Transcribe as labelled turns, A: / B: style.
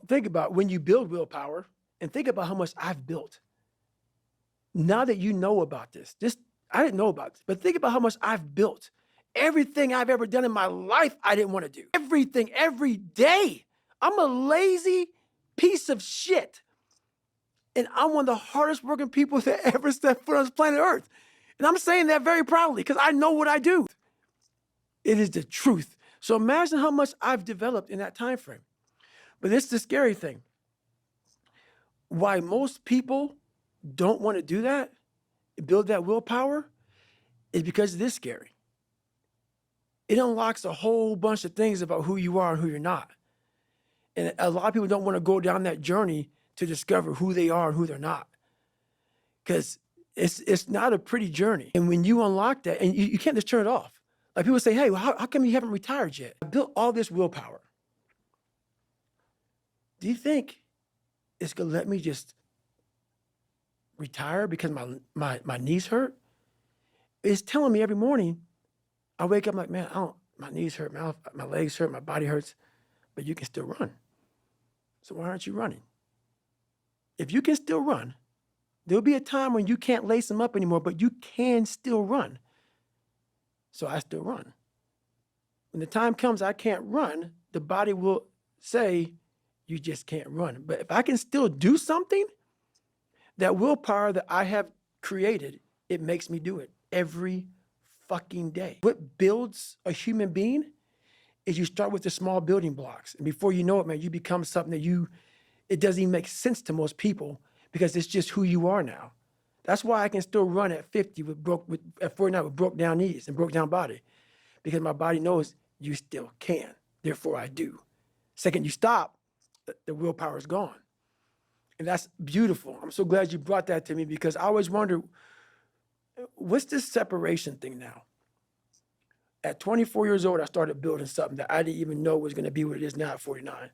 A: think about when you build willpower, and think about how much I've built. Now that you know about this, I didn't know about this, but think about how much I've built. Everything I've ever done in my life, I didn't want to do. Everything, every day. I'm a lazy piece of shit. And I'm one of the hardest working people that ever stepped foot on this planet Earth. And I'm saying that very proudly because I know what I do. It is the truth. So imagine how much I've developed in that time frame. But it's the scary thing. Why most people don't want to do that, build that willpower, is because it is scary. It unlocks a whole bunch of things about who you are and who you're not. And a lot of people don't want to go down that journey to discover who they are and who they're not. Because it's not a pretty journey. And when you unlock that, and you can't just turn it off. Like people say, hey, well, how come you haven't retired yet? I built all this willpower. Do you think it's going to let me just retire because my knees hurt? It's telling me every morning, I wake up like, man, my knees hurt, my legs hurt, my body hurts, but you can still run. So why aren't you running? If you can still run, there'll be a time when you can't lace them up anymore, but you can still run. So I still run. When the time comes I can't run, the body will say, you just can't run. But if I can still do something, that willpower that I have created, it makes me do it every fucking day. What builds a human being is you start with the small building blocks. And before you know it, man, you become something that it doesn't even make sense to most people because it's just who you are now. That's why I can still run at 50 at 49 with broke down knees and broke down body, because my body knows you still can. Therefore I do. Second you stop, the willpower is gone. And that's beautiful. I'm so glad you brought that to me because I always wonder, what's this separation thing now? At 24 years old, I started building something that I didn't even know was going to be what it is now at 49.